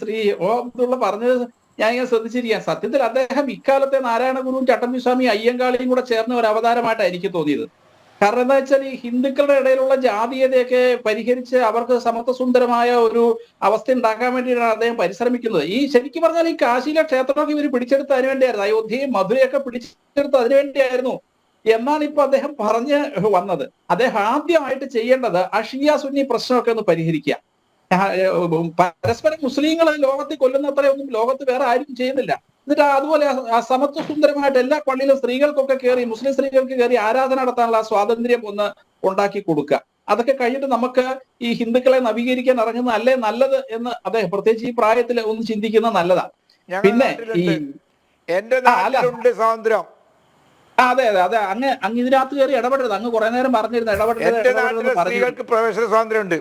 ശ്രീ ഓ അബ്ദുള്ള പറഞ്ഞത് ഞാൻ ഇങ്ങനെ ശ്രദ്ധിച്ചിരിക്കാം. സത്യത്തിൽ അദ്ദേഹം ഇക്കാലത്തെ നാരായണ ഗുരുവും ചട്ടമ്പിസ്വാമി അയ്യങ്കാളിയും കൂടെ ചേർന്ന ഒരു അവതാരമായിട്ടാണ് എനിക്ക് തോന്നിയത്. കാരണം എന്താ വെച്ചാൽ ഈ ഹിന്ദുക്കളുടെ ഇടയിലുള്ള ജാതീയതയൊക്കെ പരിഹരിച്ച് അവർക്ക് സമത്വസുന്ദരമായ ഒരു അവസ്ഥ ഉണ്ടാക്കാൻ വേണ്ടിയിട്ടാണ് അദ്ദേഹം പരിശ്രമിക്കുന്നത്. ഈ ശരിക്കും പറഞ്ഞാൽ ഈ കാശിയിലെ ക്ഷേത്രമൊക്കെ ഇവർ പിടിച്ചെടുത്ത് അതിനു വേണ്ടിയായിരുന്നു, അയോധ്യയും മധുരയൊക്കെ പിടിച്ചെടുത്ത് അതിനു വേണ്ടിയായിരുന്നു എന്നാണ് ഇപ്പൊ അദ്ദേഹം പറഞ്ഞ് വന്നത്. അദ്ദേഹം ആദ്യമായിട്ട് ചെയ്യേണ്ടത് ആ ഷിയ സുന്നി പ്രശ്നമൊക്കെ ഒന്ന് പരിഹരിക്കുക. പരസ്പരം മുസ്ലിങ്ങൾ ലോകത്തിൽ കൊല്ലുന്നത്രയൊന്നും ലോകത്ത് വേറെ ആരും ചെയ്യുന്നില്ല. എന്നിട്ട് അതുപോലെ ആ സമത്വ സുന്ദരമായിട്ട് എല്ലാ പള്ളിയിലും സ്ത്രീകൾക്കൊക്കെ കയറി, മുസ്ലിം സ്ത്രീകൾക്ക് കയറി ആരാധന നടത്താനുള്ള ആ സ്വാതന്ത്ര്യം ഒന്ന് ഉണ്ടാക്കി കൊടുക്കുക. അതൊക്കെ കഴിഞ്ഞിട്ട് നമുക്ക് ഈ ഹിന്ദുക്കളെ നവീകരിക്കാൻ ഇറങ്ങുന്ന അല്ലേ നല്ലത് എന്ന് അദ്ദേഹം പ്രത്യേകിച്ച് ഈ പ്രായത്തിൽ ഒന്ന് ചിന്തിക്കുന്നത് നല്ലതാണ്. പിന്നെ ഈ സ്വാതന്ത്ര്യം അതെ അതെ അതെ അങ്ങ് ഇതിനകത്ത് കയറി ഇടപെടരുത്. അങ്ങ് കുറെ നേരം പറഞ്ഞിരുന്നു സ്ത്രീകൾക്ക് പ്രവേശന സ്വാതന്ത്ര്യം ഉണ്ട്.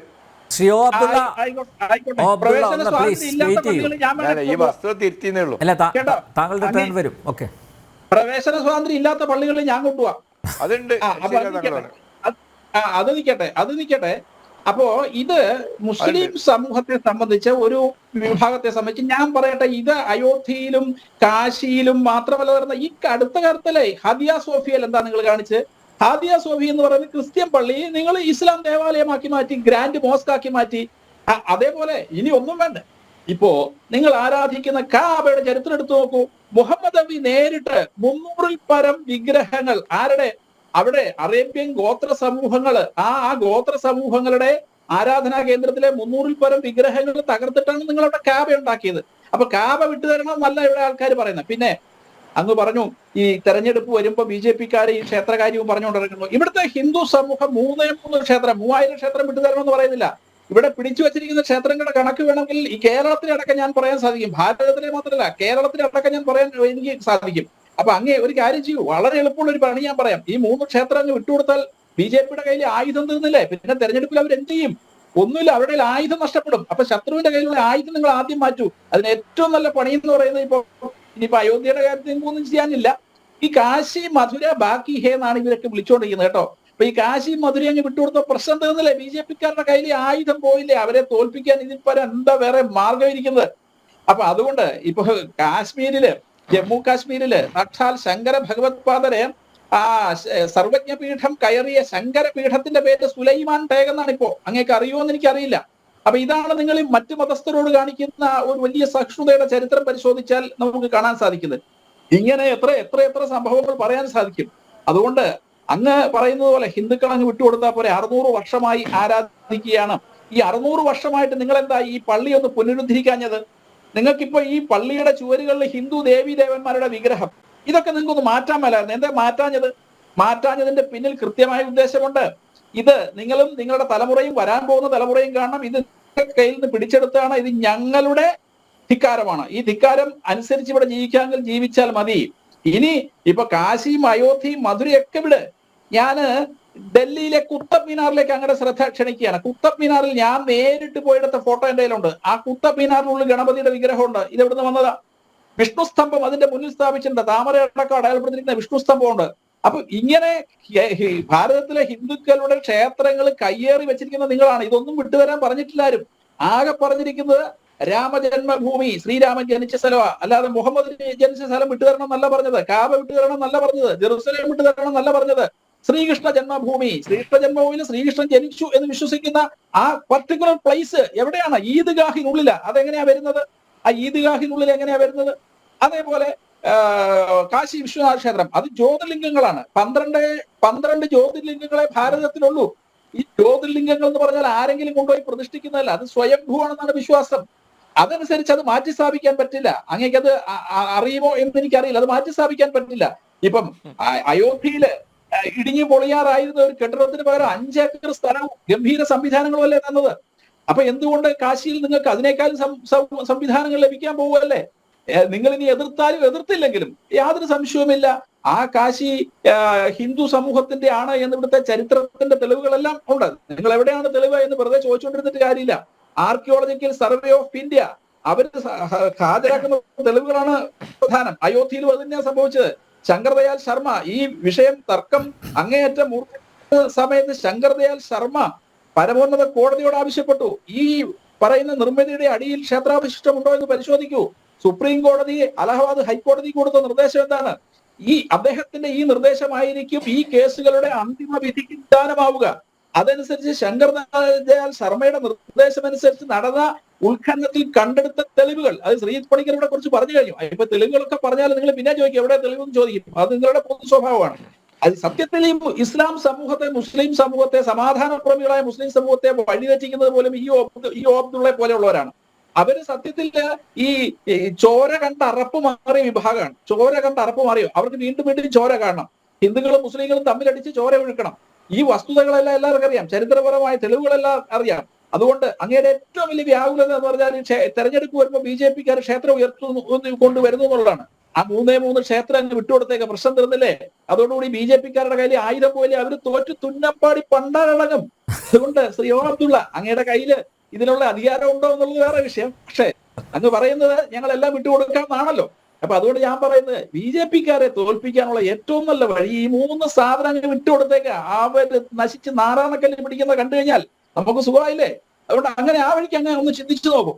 പ്രവേശന സ്വാതന്ത്ര്യം ഇല്ലാത്ത പള്ളികളിൽ ഞാൻ കൊണ്ടുപോവാം. അതുണ്ട്. അത് നിൽക്കട്ടെ. അപ്പോ ഇത് മുസ്ലിം സമൂഹത്തെ സംബന്ധിച്ച്, ഒരു വിഭാഗത്തെ സംബന്ധിച്ച് ഞാൻ പറയട്ടെ, ഇത് അയോധ്യയിലും കാശിയിലും മാത്രമല്ല വരുന്ന ഈ അടുത്ത കാലത്തല്ലേ ഹദിയ സോഫിയയിൽ എന്താ നിങ്ങൾ കാണിച്ച്? ഹാദിയ സോഫി എന്ന് പറയുന്നത് ക്രിസ്ത്യൻ പള്ളി നിങ്ങൾ ഇസ്ലാം ദേവാലയമാക്കി മാറ്റി, ഗ്രാൻഡ് മോസ്ക് ആക്കി മാറ്റി. അതേപോലെ ഇനി ഒന്നും വേണ്ട. ഇപ്പോ നിങ്ങൾ ആരാധിക്കുന്ന കാബയുടെ ചരിത്രം എടുത്തു നോക്കൂ. മുഹമ്മദ് നബി നേരിട്ട് 300-ൽ പരം വിഗ്രഹങ്ങൾ അവിടെ അറേബ്യൻ ഗോത്ര സമൂഹങ്ങള് ആ ഗോത്ര സമൂഹങ്ങളുടെ ആരാധനാ കേന്ദ്രത്തിലെ 300-ൽ പരം വിഗ്രഹങ്ങൾ തകർത്തിട്ടാണ് നിങ്ങൾ അവിടെ കാബ ഉണ്ടാക്കിയത്. അപ്പൊ കാബ വിട്ടുതരണമെന്നല്ല ഇവിടെ ആൾക്കാർ പറയുന്നത്. പിന്നെ അങ്ങ് പറഞ്ഞു ഈ തെരഞ്ഞെടുപ്പ് വരുമ്പോ BJP-ക്കാര് ഈ ക്ഷേത്രകാര്യവും പറഞ്ഞുകൊണ്ടിരിക്കുന്നു. ഇവിടുത്തെ ഹിന്ദു സമൂഹം 3 ക്ഷേത്രം 3000 ക്ഷേത്രം വിട്ടുതരണമെന്ന് പറയുന്നില്ല. ഇവിടെ പിടിച്ചു വെച്ചിരിക്കുന്ന ക്ഷേത്രങ്ങളുടെ കണക്ക് വേണമെങ്കിൽ ഈ കേരളത്തിലടക്കം ഞാൻ പറയാൻ സാധിക്കും. ഭാരതത്തിലെ മാത്രമല്ല കേരളത്തിലടക്കം ഞാൻ പറയാൻ എനിക്ക് സാധിക്കും. അപ്പൊ അങ്ങേ ഒരു കാര്യം ചെയ്യൂ, വളരെ എളുപ്പമുള്ള ഒരു പണി ഞാൻ പറയാം. ഈ 3 ക്ഷേത്രങ്ങൾ വിട്ടുകൊടുത്താൽ BJP-യുടെ കയ്യിൽ ആയുധം തീർന്നില്ലേ? പിന്നെ തെരഞ്ഞെടുപ്പിൽ അവർ എന്ത് ചെയ്യും? ഒന്നുമില്ല, അവരുടെ ആയുധം നഷ്ടപ്പെടും. അപ്പൊ ശത്രുവിന്റെ കയ്യിലുള്ള ആയുധം നിങ്ങൾ ആദ്യം മാറ്റൂ. അതിന് ഏറ്റവും നല്ല പണി എന്ന് പറയുന്നത് ഇനിയിപ്പോ അയോധ്യയുടെ കാര്യത്തിൽ ഒന്നും ചെയ്യാനില്ല. ഈ കാശി മധുര ബാക്കി ഹേ എന്നാണ് ഇവരൊക്കെ വിളിച്ചുകൊണ്ടിരിക്കുന്നത് കേട്ടോ. അപ്പൊ ഈ കാശി മധുര അങ്ങ് വിട്ടുകൊടുത്ത പ്രശ്നം തീർന്നില്ലേ? BJP-ക്കാരുടെ കയ്യിൽ ആയുധം പോയില്ലേ? അവരെ തോൽപ്പിക്കാൻ ഇതിൽപ്പരം എന്താ വേറെ മാർഗം ഇരിക്കുന്നത്? അപ്പൊ അതുകൊണ്ട് ഇപ്പൊ ജമ്മു കാശ്മീരില് സാക്ഷാൽ ശങ്കര ഭഗവത്പാദരെ ആ സർവജ്ഞപീഠം കയറിയ ശങ്കരപീഠത്തിന്റെ പേര് സുലൈമാൻ ടേഗ് എന്നാണ്. ഇപ്പോ അങ്ങേക്ക് അറിയുമോന്ന് എനിക്കറിയില്ല. അപ്പൊ ഇതാണ് നിങ്ങൾ മറ്റു മതസ്ഥരോട് കാണിക്കുന്ന ഒരു വലിയ സഹിഷ്ണുതയുടെ ചരിത്രം പരിശോധിച്ചാൽ നമുക്ക് കാണാൻ സാധിക്കുന്നത്. ഇങ്ങനെ എത്ര സംഭവങ്ങൾ പറയാൻ സാധിക്കും. അതുകൊണ്ട് അങ്ങ് പറയുന്നത് പോലെ ഹിന്ദുക്കൾ അങ്ങ് വിട്ടുകൊടുത്താൽ പോലെ 600 വർഷമായി ആരാധിക്കുകയാണ്. ഈ 600 വർഷമായിട്ട് നിങ്ങൾ എന്താ ഈ പള്ളി ഒന്ന് പുനരുദ്ധരിക്കാഞ്ഞത്? നിങ്ങൾക്കിപ്പോ ഈ പള്ളിയുടെ ചുവരുകളിൽ ഹിന്ദു ദേവീ ദേവന്മാരുടെ വിഗ്രഹം ഇതൊക്കെ നിങ്ങൾക്കൊന്ന് മാറ്റാൻ മേലായിരുന്നു. എന്താ മാറ്റാഞ്ഞതിന്റെ പിന്നിൽ കൃത്യമായ ഉദ്ദേശമുണ്ട്. ഇത് നിങ്ങളും നിങ്ങളുടെ തലമുറയും വരാൻ പോകുന്ന തലമുറയും കാണണം. ഇത് കയ്യിൽ നിന്ന് പിടിച്ചെടുത്താണ്. ഇത് ഞങ്ങളുടെ ധിക്കാരമാണ്. ഈ ധിക്കാരം അനുസരിച്ച് ഇവിടെ ജീവിക്കാമെങ്കിൽ ജീവിച്ചാൽ മതി. ഇനി ഇപ്പൊ കാശിയും അയോധ്യയും മധുരയൊക്കെ വിട്. ഞാന് ഡൽഹിയിലെ കുത്തബ് മീനാറിലേക്ക് അങ്ങയുടെ ശ്രദ്ധ ക്ഷണിക്കുകയാണ്. കുത്തബ് മീനാറിൽ ഞാൻ നേരിട്ട് പോയെടുത്ത ഫോട്ടോ എന്റെ കയ്യിലുണ്ട്. ആ കുത്തബ് മീനാറിനുള്ളിൽ ഗണപതിയുടെ വിഗ്രഹമുണ്ട്. ഇത് എവിടുന്ന് വന്നതാ? വിഷ്ണു സ്തംഭം അതിന്റെ മുന്നിൽ സ്ഥാപിച്ചിട്ടുണ്ട്. താമരയടക്കം അടയാളപ്പെടുത്തിയിരിക്കുന്ന വിഷ്ണു സ്തംഭമുണ്ട്. അപ്പൊ ഇങ്ങനെ ഭാരതത്തിലെ ഹിന്ദുക്കളുടെ ക്ഷേത്രങ്ങൾ കയ്യേറി വെച്ചിരിക്കുന്ന നിങ്ങളാണ്. ഇതൊന്നും വിട്ടുതരാൻ പറഞ്ഞിട്ടില്ല ആരും. ആകെ പറഞ്ഞിരിക്കുന്നത് രാമജന്മഭൂമി, ശ്രീരാമൻ ജനിച്ച സ്ഥലമാ. അല്ലാതെ മുഹമ്മദ് ജനിച്ച സ്ഥലം വിട്ടുതരണം എന്നല്ല പറഞ്ഞത്. കാബ വിട്ടുതരണം എന്നല്ല പറഞ്ഞത്. ജെറുസലേം വിട്ടുതരണം എന്നല്ല പറഞ്ഞത്. ശ്രീകൃഷ്ണ ജന്മഭൂമി, ശ്രീകൃഷ്ണ ജന്മഭൂമിയിൽ ശ്രീകൃഷ്ണൻ ജനിച്ചു എന്ന് വിശ്വസിക്കുന്ന ആ പർട്ടിക്കുലർ പ്ലേസ് എവിടെയാണ്? ഈദ്ഗാഹിനുള്ളിലാ. അതെങ്ങനെയാ വരുന്നത്? ആ ഈദ്ഗാഹിനുള്ളിൽ എങ്ങനെയാ വരുന്നത്? അതേപോലെ കാശി വിശ്വനാഥ ക്ഷേത്രം, അത് ജ്യോതിർലിംഗങ്ങളാണ്. 12 ജ്യോതിർലിംഗങ്ങളെ ഭാരതത്തിലുള്ളൂ. ഈ ജ്യോതിർലിംഗങ്ങൾ എന്ന് പറഞ്ഞാൽ ആരെങ്കിലും കൊണ്ടുപോയി പ്രതിഷ്ഠിക്കുന്നതല്ല, അത് സ്വയംഭൂവാണെന്നാണ് വിശ്വാസം. അതനുസരിച്ച് അത് മാറ്റി സ്ഥാപിക്കാൻ പറ്റില്ല. അങ്ങേക്കത് അറിയുമോ എന്ന് എനിക്കറിയില്ല. അത് മാറ്റി സ്ഥാപിക്കാൻ പറ്റില്ല. ഇപ്പം അയോധ്യയില് ഇടിഞ്ഞു പൊളിയാറായിരുന്ന ഒരു കെട്ടിടത്തിന് പകരം 5 ഏക്കർ സ്ഥലവും ഗംഭീര സംവിധാനങ്ങളും അല്ലേ തന്നത്. അപ്പൊ എന്തുകൊണ്ട് കാശിയിൽ നിങ്ങൾക്ക് അതിനേക്കാളും സംവിധാനങ്ങൾ ലഭിക്കാൻ പോവുകയല്ലേ? നിങ്ങൾ ഇനി എതിർത്താലും എതിർത്തില്ലെങ്കിലും യാതൊരു സംശയവുമില്ല ആ കാശി ഹിന്ദു സമൂഹത്തിന്റെ ആണ് എന്ന് ഇവിടുത്തെ ചരിത്രത്തിന്റെ തെളിവുകളെല്ലാം ഉണ്ട്. നിങ്ങൾ എവിടെയാണ് തെളിവ് എന്ന് വെറുതെ ചോദിച്ചുകൊണ്ടിരുന്നിട്ട് കാര്യമില്ല. ആർക്കിയോളജിക്കൽ സർവേ ഓഫ് ഇന്ത്യ അവർ ഹാജരാക്കുന്ന തെളിവുകളാണ് പ്രധാനം. അയോധ്യയിലും അത് തന്നെയാണ് സംഭവിച്ചത്. ശങ്കർദയാൽ ശർമ്മ ഈ വിഷയം തർക്കം അങ്ങേയറ്റം സമയത്ത് ശങ്കർദയാൽ ശർമ്മ പരമോന്നത കോടതിയോട് ആവശ്യപ്പെട്ടു. ഈ പറയുന്ന നിർമ്മിതിയുടെ അടിയിൽ ക്ഷേത്രാവശിഷ്ടമുണ്ടോ എന്ന് പരിശോധിക്കൂ. സുപ്രീം കോടതി അലഹബാദ് ഹൈക്കോടതി കൊടുത്ത നിർദ്ദേശം എന്താണ്? ഈ അദ്ദേഹത്തിന്റെ ഈ നിർദ്ദേശമായിരിക്കും ഈ കേസുകളുടെ അന്തിമ വിധിക്ക് വിധാനമാവുക. അതനുസരിച്ച് ശങ്കർ ദയാൽ ശർമ്മയുടെ നിർദ്ദേശമനുസരിച്ച് നടന്ന ഉത്ഖനനത്തിൽ കണ്ടെടുത്ത തെളിവുകൾ, അത് ശ്രീജിത് പണിക്കരുടെ കുറിച്ച് പറഞ്ഞു കഴിഞ്ഞു. ഇപ്പൊ തെളിവുകളൊക്കെ പറഞ്ഞാൽ നിങ്ങൾ പിന്നെ ചോദിക്കും എവിടെ തെളിവെന്ന് ചോദിക്കും. അത് നിങ്ങളുടെ പൊതു സ്വഭാവമാണ്. അത് സത്യത്തിൽ ഈ ഇസ്ലാം സമൂഹത്തെ, മുസ്ലിം സമൂഹത്തെ, സമാധാനപ്രേമികളായ മുസ്ലിം സമൂഹത്തെ വഴിതെറ്റിക്കുന്നത് പോലും ഈ ഓബ്ദുള്ളയെ പോലെയുള്ളവരാണ്. അവര് സത്യത്തിൽ ഈ ചോര കണ്ട അറപ്പ് മാറിയ വിഭാഗമാണ്. ചോര കണ്ട അറപ്പ് മാറിയോ? അവർക്ക് വീണ്ടും വീണ്ടും ചോര കാണണം. ഹിന്ദുക്കളും മുസ്ലിങ്ങളും തമ്മിലടിച്ച് ചോര ഒഴുക്കണം. ഈ വസ്തുതകളെല്ലാം എല്ലാവർക്കും അറിയാം, ചരിത്രപരമായ തെളിവുകളെല്ലാം അറിയാം. അതുകൊണ്ട് അങ്ങയുടെ ഏറ്റവും വലിയ വ്യാകുലത എന്ന് പറഞ്ഞാൽ തെരഞ്ഞെടുപ്പ് വരുമ്പോൾ BJP-ക്കാർ ക്ഷേത്രം കൊണ്ടുവരുന്നു എന്നുള്ളതാണ്. ആ 3 ക്ഷേത്രം അങ്ങ് വിട്ടുകൊടുത്തേക്ക് പ്രശ്നം തീർന്നില്ലേ? അതോടുകൂടി BJP-ക്കാരുടെ കയ്യിൽ 1000 പോലെ അവർ തോറ്റു തുന്നപ്പാടി പണ്ടാടങ്ങും. അതുകൊണ്ട് ശ്രീ അബ്ദുള്ള, അങ്ങയുടെ കയ്യില് ഇതിനുള്ള അധികാരം ഉണ്ടോ എന്നുള്ളത് വേറെ വിഷയം. പക്ഷേ അങ്ങ് പറയുന്നത് ഞങ്ങളെല്ലാം വിട്ടുകൊടുക്കാമെന്നാണല്ലോ. അപ്പൊ അതുകൊണ്ട് ഞാൻ പറയുന്നത് BJP-ക്കാരെ തോൽപ്പിക്കാനുള്ള ഏറ്റവും നല്ല വഴി ഈ 3 സാധനങ്ങൾ വിട്ടുകൊടുത്തേക്ക്. അവര് നശിച്ച് നാരായണക്കല്ല് പിടിക്കുന്ന കണ്ടു കഴിഞ്ഞാൽ നമുക്ക് സുഖമായില്ലേ? അതുകൊണ്ട് അങ്ങനെ ആ വഴിക്ക് അങ്ങനെ ഒന്ന് ചിന്തിച്ചു നോക്കും.